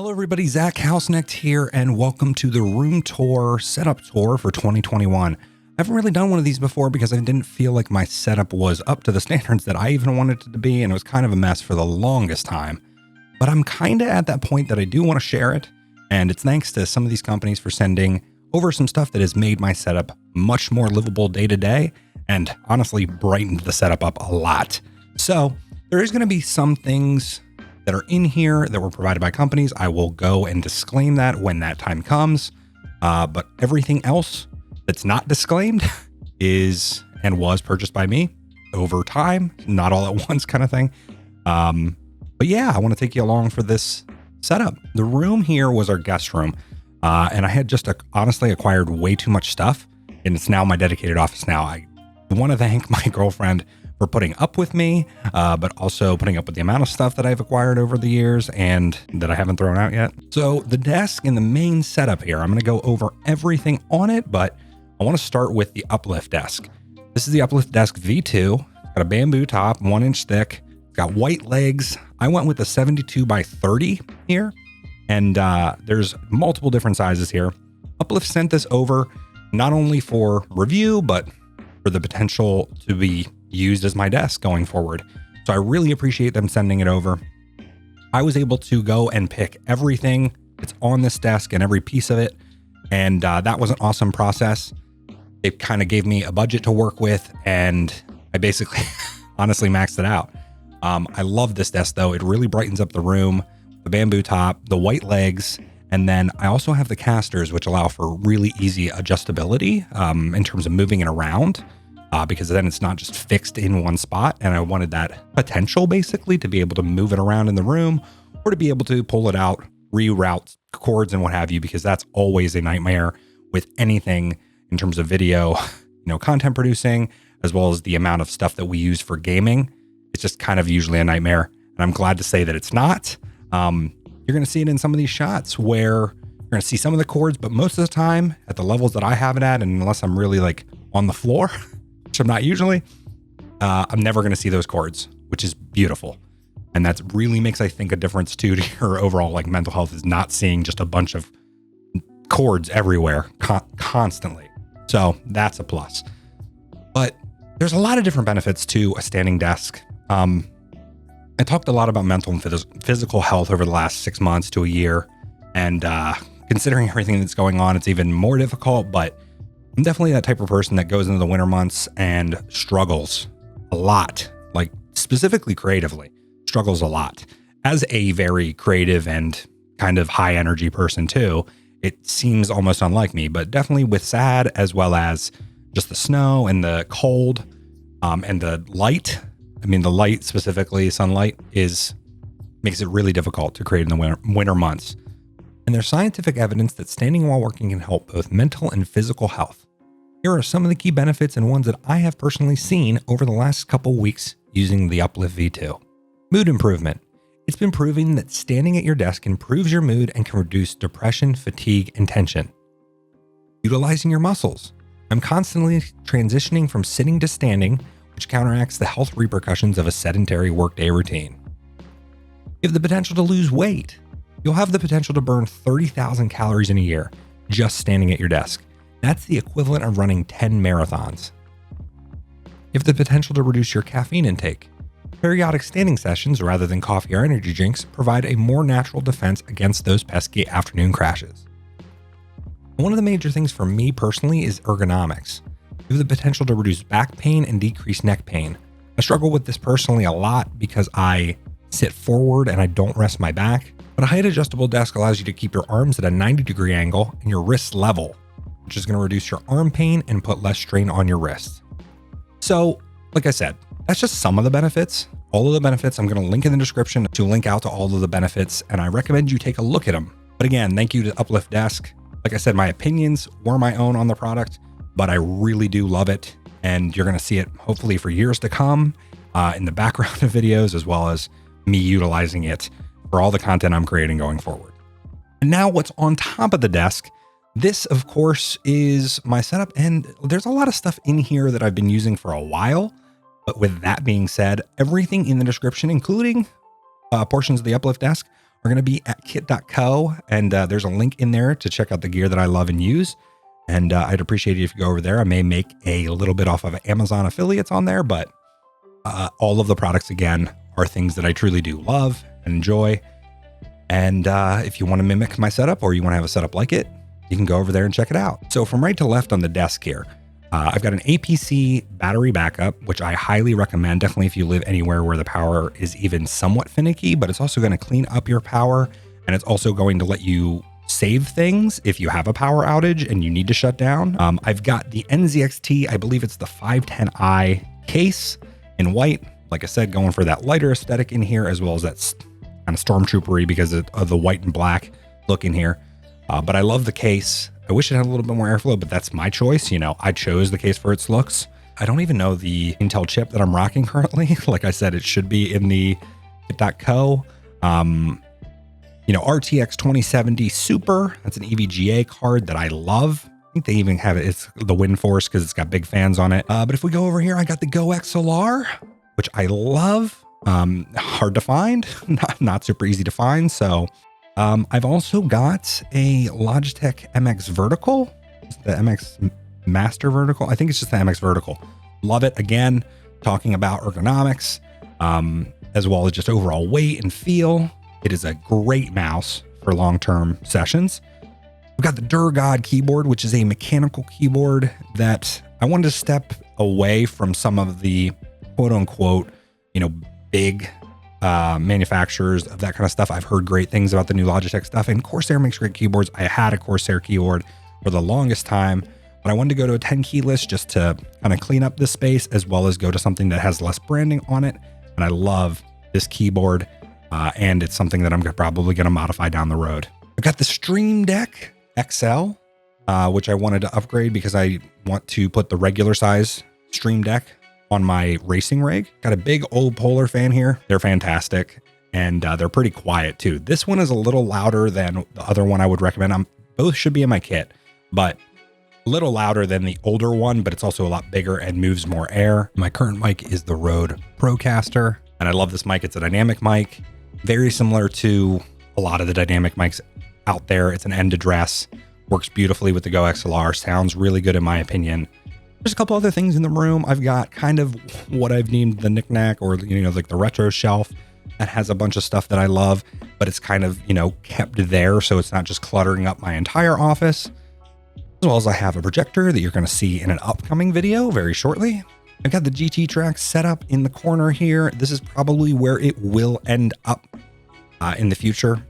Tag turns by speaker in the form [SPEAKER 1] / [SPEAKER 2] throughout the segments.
[SPEAKER 1] Hello everybody, Zach Houseknecht here, and welcome to the room tour, setup tour for 2021. I haven't really done one of these before because I didn't feel like my setup was up to the standards that I even wanted it to be, and it was kind of a mess for the longest time. But I'm kind of at that point that I do want to share it, and it's thanks to some of these companies for sending over some stuff that has made my setup much more livable day to day, and honestly brightened the setup up a lot. So there is going to be some things that are in here that were provided by companies. I will go and disclaim that when that time comes. But everything else that's not disclaimed is and was purchased by me over time, not all at once kind of thing. But yeah, I want to take you along for this setup. The room here was our guest room. And I had just honestly acquired way too much stuff, and it's now my dedicated office now. I want to thank my girlfriend for putting up with me, but also putting up with the amount of stuff that I've acquired over the years and that I haven't thrown out yet. So the desk in the main setup here, I'm going to go over everything on it, but I want to start with the UPLIFT desk. This is the UPLIFT desk V2. It's got a bamboo top, 1 inch thick. It's got white legs. I went with a 72 by 30 here, and there's multiple different sizes here. UPLIFT sent this over not only for review, but for the potential to be used as my desk going forward. So I really appreciate them sending it over. I was able to go and pick everything that's on this desk and every piece of it. And that was an awesome process. It kind of gave me a budget to work with, and I basically honestly maxed it out. I love this desk though. It really brightens up the room, the bamboo top, the white legs. And then I also have the casters, which allow for really easy adjustability in terms of moving it around. Because then it's not just fixed in one spot. And I wanted that potential basically to be able to move it around in the room, or to be able to pull it out, reroute cords and what have you, because that's always a nightmare with anything in terms of video, content producing, as well as the amount of stuff that we use for gaming. It's just kind of usually a nightmare. And I'm glad to say that it's not. You're going to see it in some of these shots where you're going to see some of the cords, but most of the time at the levels that I have it at, and unless I'm really like on the floor, which I'm not usually, I'm never going to see those cords, which is beautiful. And that really makes, I think, a difference too to your overall like mental health, is not seeing just a bunch of cords everywhere constantly. So that's a plus. But there's a lot of different benefits to a standing desk. I talked a lot about mental and physical health over the last 6 months to a year. And considering everything that's going on, it's even more difficult, but I'm definitely that type of person that goes into the winter months and struggles a lot, like specifically creatively, struggles a lot. As a very creative and kind of high energy person too, it seems almost unlike me, but definitely with SAD, as well as just the snow and the cold and the light. I mean, the light specifically, sunlight, makes it really difficult to create in the winter months. And there's scientific evidence that standing while working can help both mental and physical health. Here are some of the key benefits and ones that I have personally seen over the last couple weeks using the UPLIFT V2. Mood improvement. It's been proven that standing at your desk improves your mood and can reduce depression, fatigue, and tension. Utilizing your muscles. I'm constantly transitioning from sitting to standing, which counteracts the health repercussions of a sedentary workday routine. You have the potential to lose weight. You'll have the potential to burn 30,000 calories in a year just standing at your desk. That's the equivalent of running 10 marathons. You have the potential to reduce your caffeine intake. Periodic standing sessions, rather than coffee or energy drinks, provide a more natural defense against those pesky afternoon crashes. One of the major things for me personally is ergonomics. You have the potential to reduce back pain and decrease neck pain. I struggle with this personally a lot because I sit forward and I don't rest my back. But a height adjustable desk allows you to keep your arms at a 90-degree angle and your wrists level, which is going to reduce your arm pain and put less strain on your wrists. So, like I said, that's just some of the benefits. All of the benefits, I'm going to link in the description to link out to all of the benefits, and I recommend you take a look at them. But again, thank you to UPLIFT Desk. Like I said, my opinions were my own on the product, but I really do love it. And you're going to see it hopefully for years to come in the background of videos, as well as me utilizing it for all the content I'm creating going forward. And now what's on top of the desk, this of course is my setup, and there's a lot of stuff in here that I've been using for a while. But with that being said, everything in the description, including portions of the UPLIFT desk, are going to be at kit.co, and there's a link in there to check out the gear that I love and use. And I'd appreciate it if you go over there. I may make a little bit off of Amazon affiliates on there, but all of the products, again, are things that I truly do love and enjoy. And if you want to mimic my setup or you want to have a setup like it, you can go over there and check it out. So from right to left on the desk here, I've got an APC battery backup, which I highly recommend. Definitely if you live anywhere where the power is even somewhat finicky, but it's also going to clean up your power. And it's also going to let you save things if you have a power outage and you need to shut down. I've got the NZXT, I believe it's the 510i case in white. Like I said, going for that lighter aesthetic in here, as well as that kind of stormtroopery because of the white and black look in here. But I love the case. I wish it had a little bit more airflow, but that's my choice. You know, I chose the case for its looks. I don't even know the Intel chip that I'm rocking currently. Like I said, it should be in the kit.co. You know, RTX 2070 Super. That's an EVGA card that I love. I think they even have it. It's the WindForce because it's got big fans on it. But if we go over here, I got the Go XLR, which I love. Hard to find, not super easy to find. So I've also got a Logitech MX Vertical, the MX Master Vertical. I think it's just the MX Vertical. Love it. Again, talking about ergonomics, as well as just overall weight and feel. It is a great mouse for long-term sessions. We've got the Durgod keyboard, which is a mechanical keyboard that I wanted to step away from some of the quote unquote, you know, big manufacturers of that kind of stuff. I've heard great things about the new Logitech stuff, and Corsair makes great keyboards. I had a Corsair keyboard for the longest time, but I wanted to go to a 10 key list just to kind of clean up this space, as well as go to something that has less branding on it. And I love this keyboard, and it's something that I'm probably going to modify down the road. I've got the Stream Deck XL, which I wanted to upgrade because I want to put the regular size Stream Deck on my racing rig. Got a big old Polar fan here. They're fantastic, and they're pretty quiet too. This one is a little louder than the other one I would recommend. Both should be in my kit, but a little louder than the older one, but it's also a lot bigger and moves more air. My current mic is the Rode Procaster, and I love this mic. It's a dynamic mic, very similar to a lot of the dynamic mics out there. It's an end address, works beautifully with the Go XLR, sounds really good in my opinion. There's a couple other things in the room. I've got kind of what I've named the knickknack, or, you know, like the retro shelf that has a bunch of stuff that I love, but it's kind of, you know, kept there so it's not just cluttering up my entire office. As well as I have a projector that you're going to see in an upcoming video very shortly. I've got the GT track set up in the corner here. This is probably where it will end up in the future.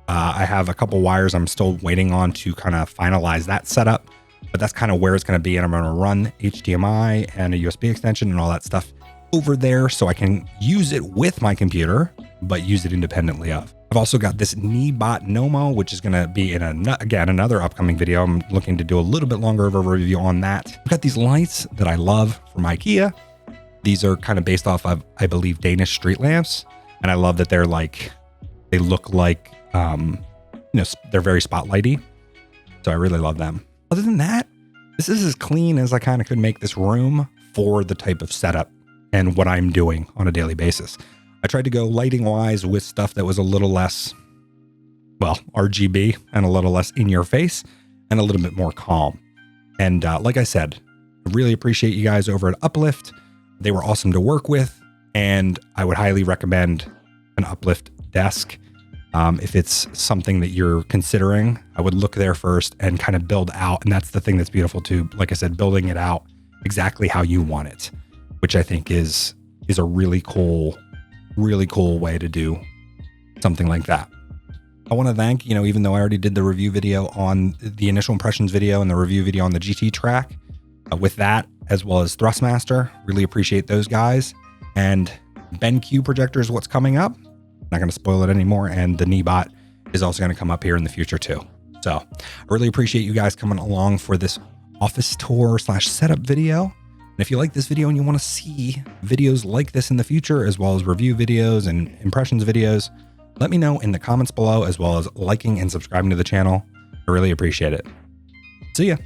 [SPEAKER 1] I have a couple wires I'm still waiting on to kind of finalize that setup, but that's kind of where it's going to be. And I'm going to run HDMI and a USB extension and all that stuff over there so I can use it with my computer, but use it independently of. I've also got this Kneebot Nomo, which is going to be in again, another upcoming video. I'm looking to do a little bit longer of a review on that. I've got these lights that I love from IKEA. These are kind of based off of, I believe, Danish street lamps. And I love that they're like, they look like, you know, they're very spotlighty. So I really love them. Other than that, this is as clean as I kind of could make this room for the type of setup and what I'm doing on a daily basis. I tried to go lighting wise with stuff that was a little less, well, RGB and a little less in your face and a little bit more calm. And like I said, I really appreciate you guys over at UPLIFT. They were awesome to work with, and I would highly recommend an UPLIFT desk. If it's something that you're considering, I would look there first and kind of build out. And that's the thing that's beautiful too. Like I said, building it out exactly how you want it, which I think is a really cool way to do something like that. I want to thank, you know, even though I already did the review video on the initial impressions video and the review video on the GT track, with that, as well as Thrustmaster, really appreciate those guys. And BenQ projector is what's coming up. Not going to spoil it anymore. And the Kneebot is also going to come up here in the future too. So I really appreciate you guys coming along for this office tour / setup video. And if you like this video and you want to see videos like this in the future, as well as review videos and impressions videos, let me know in the comments below, as well as liking and subscribing to the channel. I really appreciate it. See ya.